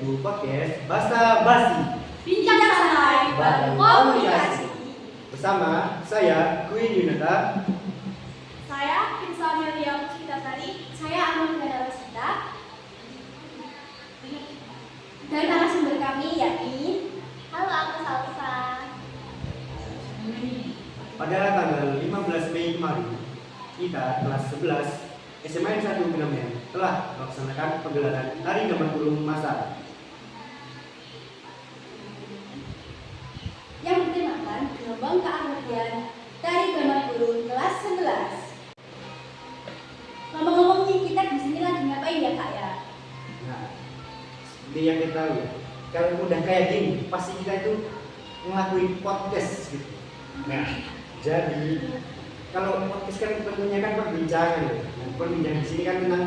yaitu podcast Basa Basi Bincang santai bareng komunikasi. bersama saya Queen Yunata. Saya Kinsa Amelia Puspitasari. Saya Amal Gada Rosita. Dan narasumber kami yakni halo, aku Salsa. Pada tanggal 15 Mei kemarin, kita kelas 11 SMA 1 Benamnya telah melaksanakan penggelaran Tari Gambar Kurung Masal Yang bertemakan gelombang keabadian Tari Gambar Kurung kelas 11. Ngomong-ngomong nih, kita di sini lagi ngapain ya Kak ya? Nah, seperti yang kita tahu ya, kalau udah kayak gini, pasti kita itu ngelakuin podcast gitu. Nah, jadi kalau podcast kan tentunya kan perbincangan ya. Nah, perbincangan di sini kan tentang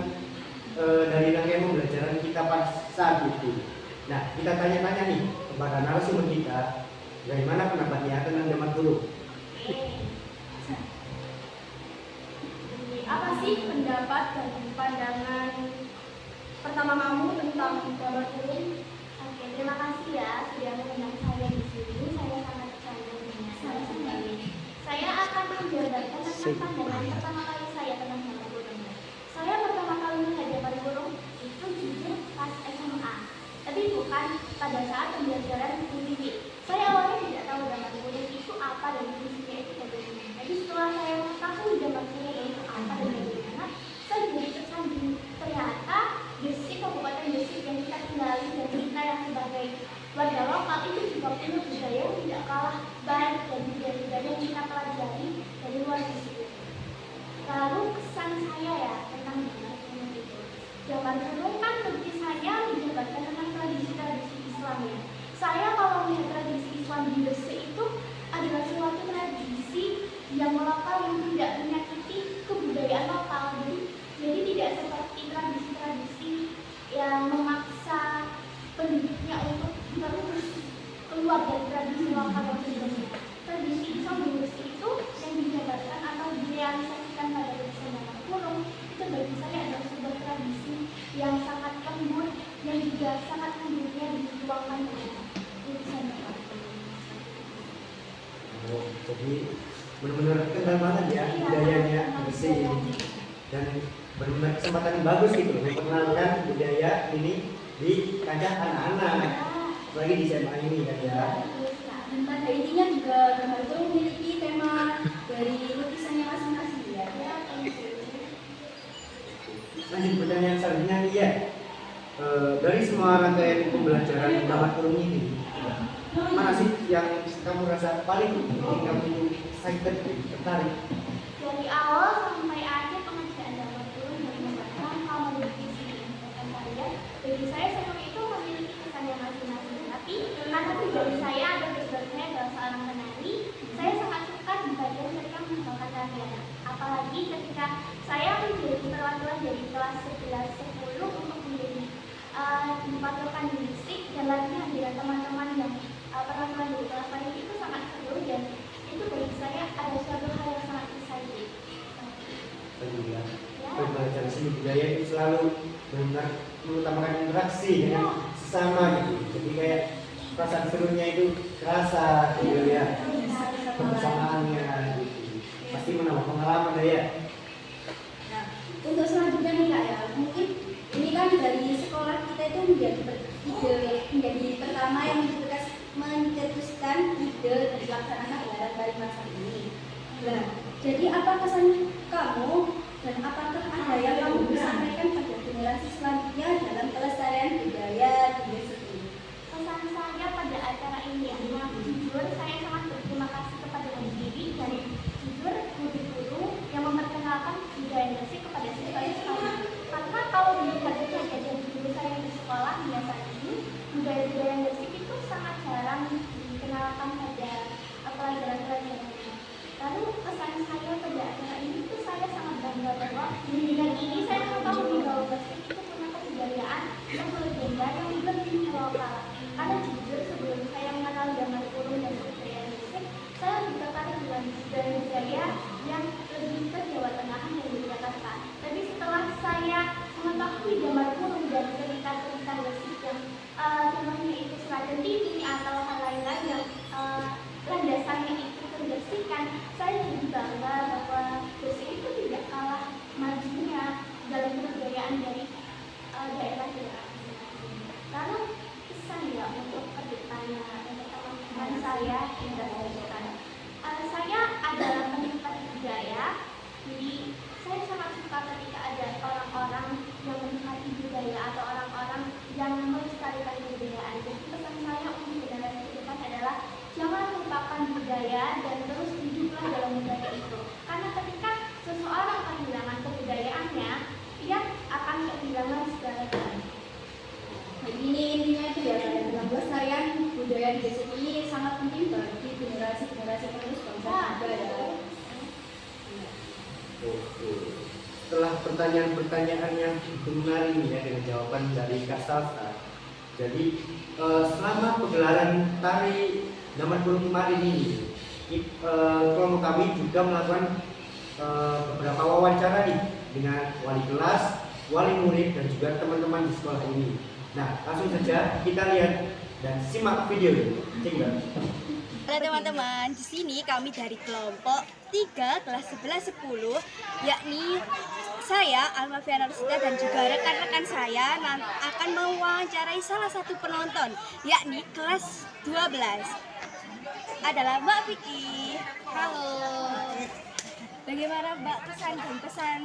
dari rangkaian pembelajaran kita pas saat itu. Nah, kita tanya-tanya nih kepada narasumber kita, bagaimana pendapatnya tentang Gambar Kurung. Apa sih pendapat dan pandangan pertama kamu tentang gambar kurung? Oke, terima kasih ya sudah mengundang saya di sini. Saya sangat tersanjung dengan saya. Saya akan menjabarkan tentang pandangan pertama kali saya tentang gambar kurung. Saya pertama kali melihat gambar kurung itu jujur pas SMA, tapi bukan pada saat pembelajaran UTV. Saya awalnya tidak tahu gambar kurung itu apa dan fungsinya itu bagaimana. Jadi setelah saya mengetahui gambar kurung itu apa dan bagaimana, saya jadi tersanjung. Ternyata Gresik, Kabupaten Gresik yang kita tinggali dan kita yang sebagai warga lokal itu juga punya budaya yang tidak kalah baik dan budaya-budaya yang kita pelajari dari luar Gresik. Lalu kesan saya ya tentang gambar kurung itu. Gambar kurung kan bagi saya menjabarkan tentang tradisi-tradisi Islam ya. Saya kalau melihat tradisi Islam di Gresik itu adalah suatu tradisi yang lokal yang tidak menyakiti kebudayaan lokal. Jadi tidak seperti tradisi-tradisi yang memaksa penduduknya untuk terus keluar dari tradisi lokal yang sebelumnya. Tradisi Islam di Gresik itu yang dijabarkan atau direalisasikan pada tradisi gambar kurung itu bagi saya adalah sebuah tradisi yang sangat lembut yang juga sangat lembutnya dituangkan dalam tulisan gambar kurung. Oh, jadi benar-benar kental banget ya budayanya Gresik ini. Dan benar-benar kesempatan yang bagus gitu memperkenalkan budaya ini di kancah anak-anak, apalagi di SMA ini kan ya. Dan pada intinya juga gambar kurung memiliki tema dari lukisannya masing-masing ya. Lanjut pertanyaan selanjutnya nih ya. Dari semua rangkaian pembelajaran gambar kurung ini, mana sih yang kamu rasa paling bikin kamu excited, tertarik? Dari awal sampai akhir pengerjaan gambar kurung dan membuatkan hal melukis di karya, bagi saya semua itu memiliki kesannya masing-masing. Tapi karena pribadi saya ada background saya adalah seorang penari, saya sangat suka di bagian ketika mengembangkan tarian. Apalagi ketika saya menjadi perwakilan dari kelas 11-10 untuk menjadi dipatukan di Gresik dan latihan dengan teman-teman yang perwakilan dari kelas lain itu sangat seru dan itu bagi saya ada suatu hal yang sangat exciting. Ya. Pembelajaran seni budaya itu selalu benar mengutamakan interaksi dengan sesama gitu. Jadi kayak perasaan serunya itu kerasa gitu ya. Kebersamaannya gitu. Pasti menambah pengalaman ya. Nah, untuk selanjutnya nih Kak ya, mungkin ini kan dari sekolah kita itu menjadi pertama yang mencetuskan ide dan pelaksanaan gelaran tari masal ini. Nah, jadi apa kesan kamu dan apakah ada yang kamu bisa sampaikan pada generasi selanjutnya dalam pelestarian budaya di Gresik ini? Pesan saya pada acara ini adalah jujur saya sangat berterima kasih kepada pendiri dan jujur guru-guru yang memperkenalkan budaya Gresik kepada siswa-siswa. Karena kalau dilihat kejadian guru saya di sekolah biasa ini, budaya-budaya Gresik itu sangat jarang dikenalkan pada pelajaran-pelajaran. Lalu pesan saya pada acara ini itu saya sangat bangga bahwa dengan ini saya mengetahui bahwa Gresik itu punya kebudayaan yang berbeda yang lebih lokal. Karena jujur sebelum saya mengenal gambar kurung dan budaya Gresik, saya lebih tertarik dengan budaya-budaya yang lebih ke Jawa Tengah dan Yogyakarta. Tapi setelah saya mengetahui gambar kurung dan cerita-cerita Gresik yang berdiri atau hal lain-lain yang landasannya itu terbersihkan, saya jadi bangga bahwa Gresik itu tidak kalah majunya dalam kebudayaan dari daerah-daerah masing-masing. Lalu pesan ya untuk kedepannya untuk teman-teman saya yang berkebutuhan. Saya adalah penikmat budaya, jadi saya sangat suka ketika ada orang-orang yang menikmati budaya atau orang-orang yang melestarikan kebudayaan. Jadi pesan saya untuk generasi ke depan adalah jangan lupakan budaya dan terus hiduplah dalam budaya itu. Karena ketika seseorang kehilangan kebudayaannya, ia akan kehilangan segala-galanya. Jadi ini intinya itu ya, dalam pelestarian budaya di Gresik ini sangat penting bagi generasi-generasi penerus bangsa juga ya. Oke. Setelah pertanyaan-pertanyaan yang menarik ya dengan jawaban dari Kak Salsa. Jadi selama pegelaran tari Damar Kurung kemarin ini, kelompok kami juga melakukan beberapa wawancara nih dengan wali kelas, wali murid dan juga teman-teman di sekolah ini. Nah, langsung saja kita lihat dan simak video ini. Halo teman-teman, di sini kami dari kelompok 3 kelas 11-10, yakni saya Alma Fiana Rusita dan juga rekan-rekan saya akan mewawancarai salah satu penonton, yakni kelas 12. Adalah Mbak Vicky. Halo. Bagaimana Mbak kesan dan pesan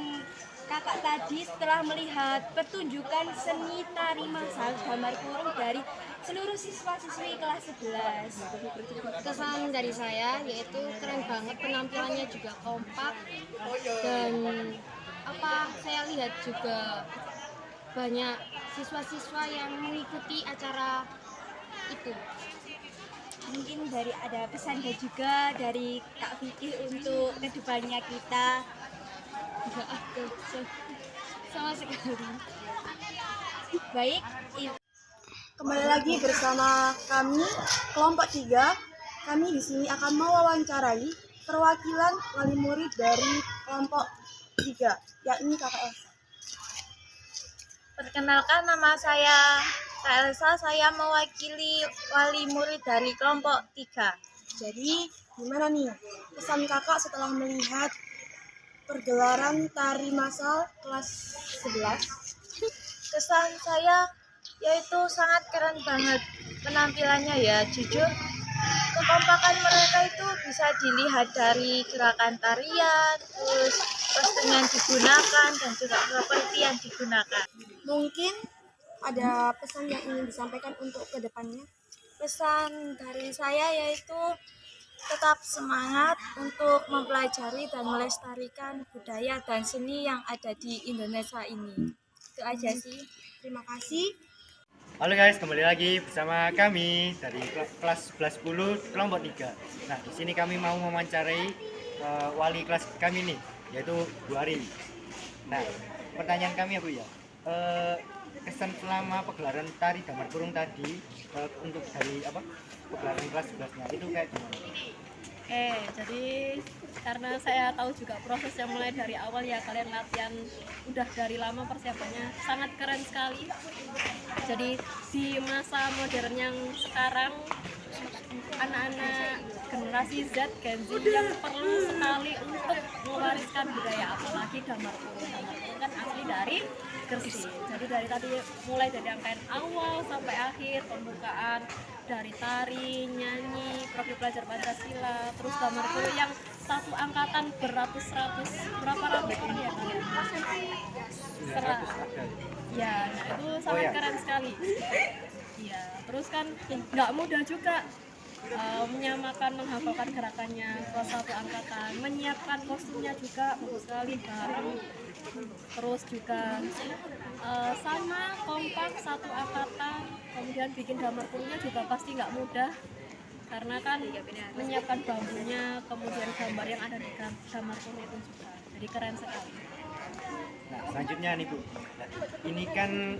kakak tadi setelah melihat pertunjukan seni tari masal Damar Kurung dari seluruh siswa-siswi kelas 11? Kesan dari saya yaitu keren banget, penampilannya juga kompak, dan saya lihat juga banyak siswa-siswa yang mengikuti acara itu. Mungkin ada pesan juga dari Kak Vicky untuk kedepannya kita. Enggak ada sama sekali. Baik, Kembali lagi bersama kami kelompok 3. Kami di sini akan mewawancarai perwakilan wali murid dari kelompok 3, yakni Kakak Elsa. Perkenalkan, nama saya Kak Elsa, saya mewakili wali murid dari kelompok 3. Jadi, gimana nih pesan kakak setelah melihat pergelaran tari massal kelas 11? Kesan saya yaitu sangat keren banget penampilannya ya, jujur kekompakan mereka itu bisa dilihat dari gerakan tarian, terus kostum yang digunakan dan juga properti yang digunakan. Mungkin ada pesan yang ingin disampaikan untuk kedepannya? Pesan dari saya yaitu tetap semangat untuk mempelajari dan melestarikan budaya dan seni yang ada di Indonesia ini. Itu aja sih. Terima kasih. Halo guys, kembali lagi bersama kami dari kelas 11-10 kelompok 3. Nah, di sini kami mau mewawancarai wali kelas kami nih, yaitu Bu Ari. Nah, pertanyaan kami ya Bu ya, kesan selama pegelaran tari Damar Kurung tadi untuk dari pegelaran kelas 11-nya itu kayak gimana? Jadi karena saya tahu juga prosesnya mulai dari awal ya, kalian latihan udah dari lama, persiapannya sangat keren sekali. Jadi di masa modern yang sekarang, anak-anak generasi Z, Gen Z yang perlu sekali untuk mewariskan budaya, apalagi Damar Kurung. Damar Kurung kan asli dari Gresik. Jadi dari tadi mulai dari rangkaian awal sampai akhir, pembukaan dari tari, nyanyi, profil pelajar Pancasila, terus Damar Kurung yang satu angkatan beratus-ratus, berapa ratus orang ya kalian? Ya, nah itu sangat keren sekali. Ya, terus kan nggak mudah juga menyamakan, menghafalkan gerakannya ke satu angkatan, menyiapkan kostumnya juga bagus sekali bareng, terus juga sama kompak satu angkatan, kemudian bikin Damar Kurungnya juga pasti nggak mudah karena kan menyiapkan bambunya, kemudian gambar yang ada di Damar Kurung itu juga, jadi keren sekali. Nah, selanjutnya nih Bu, ini kan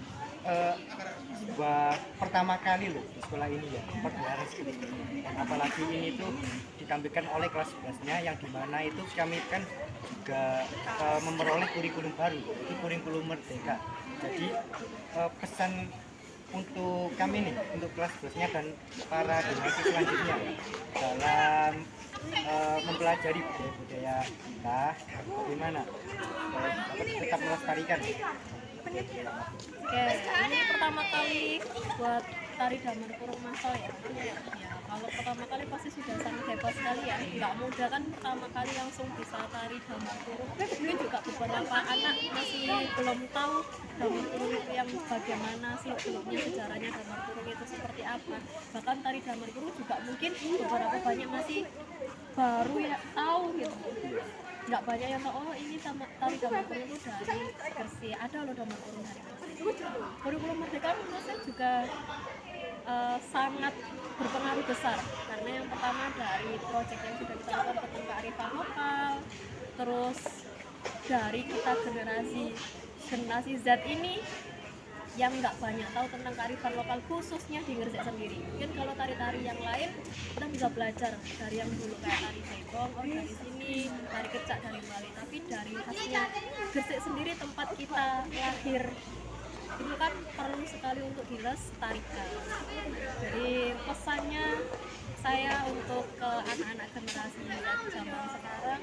sebuah pertama kali loh di sekolah ini ya, pegelaran seperti ini. Dan apalagi ini tuh ditampilkan oleh kelas 11-nya yang dimana itu kami kan juga memperoleh kurikulum baru, itu kurikulum merdeka. Jadi pesan untuk kami nih, untuk kelas 12-nya dan para generasi selanjutnya dalam mempelajari budaya-budaya kita, bagaimana dapat tetap melestarikan? Oke, ini pertama kali buat tari damar kurung masal ya. Ya, kalau pertama kali pasti sudah sangat hebat sekali ya. Nggak mudah kan pertama kali langsung bisa tari damar kurung. Mungkin juga beberapa anak masih belum tahu damar kurung itu yang bagaimana sih dulunya, sejarahnya damar kurung itu seperti apa. Bahkan tari damar kurung juga mungkin beberapa banyak masih baru ya tahu gitu. Nggak banyak yang tahu, oh ini tari damar kurung itu dari Gresik, ada loh damar kurung dari Gresik. Kurikulum Merdeka menurut saya juga sangat berpengaruh besar, karena yang pertama dari proyek yang sudah kita lakukan tentang kearifan lokal, terus dari kita generasi Z ini yang nggak banyak tahu tentang kearifan lokal khususnya di Gresik sendiri. Mungkin kalau tari-tari yang lain kita bisa belajar dari yang dulu kayak tari jaipong, oh dari sini, tari kecak dari Bali, tapi dari khasnya Gresik sendiri tempat kita lahir itu kan perlu sekali untuk dilestarikan. Jadi pesannya saya untuk ke anak-anak generasi zaman sekarang,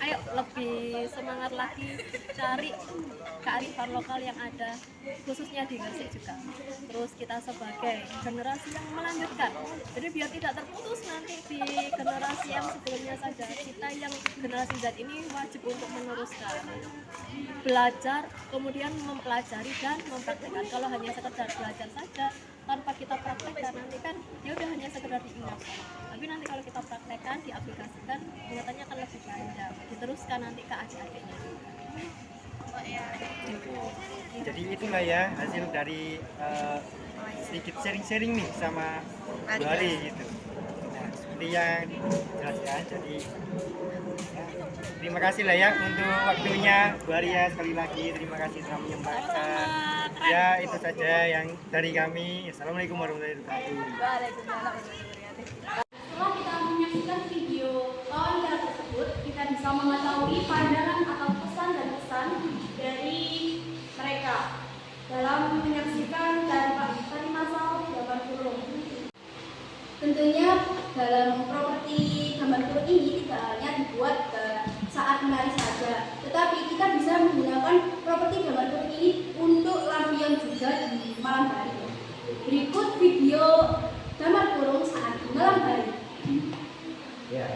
ayo lebih semangat lagi cari kearifan lokal yang ada khususnya di Gresik juga. Terus kita sebagai generasi yang melanjutkan, jadi biar tidak terputus nanti di generasi yang sebelumnya saja, kita yang generasi Z ini wajib untuk meneruskan, belajar, kemudian mempelajari dan mempraktekkan. Kalau hanya sekedar belajar saja tanpa kita praktekkan, nanti kan ya udah hanya sekedar diingatkan. Tapi nanti kalau kita praktekkan, diaplikasikan, ingatannya akan lebih panjang, diteruskan nanti ke adik-adiknya. Jadi itulah ya hasil dari sedikit sharing-sharing nih sama Bu Ari gitu. Nah, seperti yang dijelaskan, jadi ya, terima kasih lah ya untuk waktunya Bu Ari ya, sekali lagi terima kasih telah menyempatkan. Ya itu saja yang dari kami. Assalamualaikum warahmatullahi wabarakatuh. Setelah kita menyaksikan video wawancara tersebut, kita bisa mengetahui pandangan atau pesan dan kesan dari mereka dalam menyaksikan tari masal Damar Kurung. Tentunya dalam properti Damar Kurung ini tidak hanya dibuat saat menari saja, tetapi kita bisa menggunakan properti Damar Kurung ini untuk lampion juga di malam hari. Berikut video Damar Kurung saat malam hari. Ya.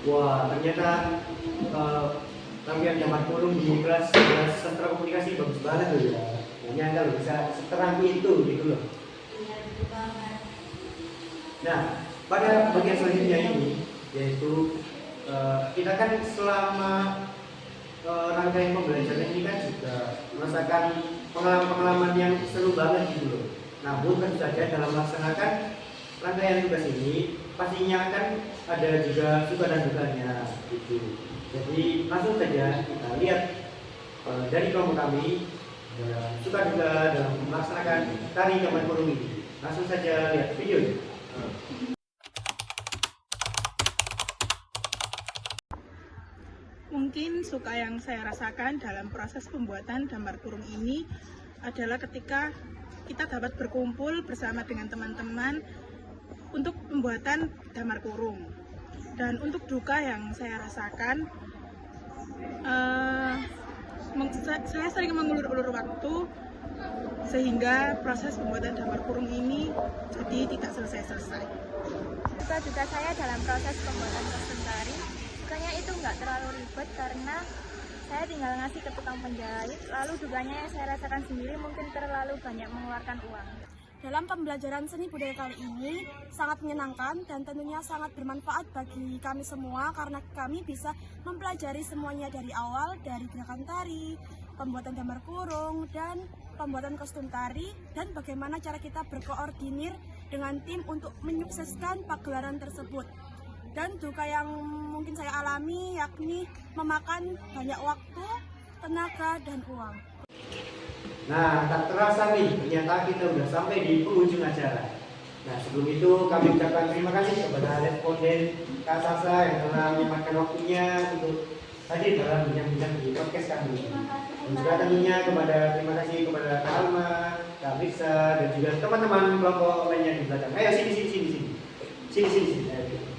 Wah, ternyata lampion Damar Kurung di kelas sastra komunikasi bagus banget tuh ya. Nyangka loh bisa seterang itu gitu loh. Nah, pada bagian selanjutnya ini yaitu kita kan selama rangkaian pembelajaran ini kan juga merasakan pengalaman-pengalaman yang seru banget gitu loh. Namun tentu saja dalam melaksanakan rangkaian tugas ini pastinya kan ada juga suka dan dukanya gitu. Jadi langsung saja kita lihat dari kelompok kami suka duka dalam melaksanakan tari Damar Kurung ini. Langsung saja lihat video. Mungkin suka yang saya rasakan dalam proses pembuatan Damar Kurung ini adalah ketika kita dapat berkumpul bersama dengan teman-teman untuk pembuatan Damar Kurung. Dan untuk duka yang saya rasakan, saya sering mengulur-ulur waktu sehingga proses pembuatan damar kurung ini jadi tidak selesai-selesai. Duka saya dalam proses pembuatan kostum tari, dukanya itu nggak terlalu ribet karena saya tinggal ngasih ke tukang penjahit, lalu dukanya yang saya rasakan sendiri mungkin terlalu banyak mengeluarkan uang. Dalam pembelajaran seni budaya kali ini sangat menyenangkan dan tentunya sangat bermanfaat bagi kami semua karena kami bisa mempelajari semuanya dari awal, dari gerakan tari, pembuatan damar kurung, dan pembuatan kostum tari, dan bagaimana cara kita berkoordinir dengan tim untuk menyukseskan pagelaran tersebut. Dan duka yang mungkin saya alami yakni memakan banyak waktu, tenaga, dan uang. Nah, tak terasa nih, ternyata kita udah sampai di penghujung acara. Nah, sebelum itu kami ucapkan terima kasih kepada responden Kak Sasa yang telah menyempatkan waktunya untuk hadir dalam bincang-bincang di podcast kami. Dan juga tentunya terima kasih kepada Kak Alma, Kak Risa, dan juga teman-teman kelompok lainnya di belakang. Ayo sini. Ayo.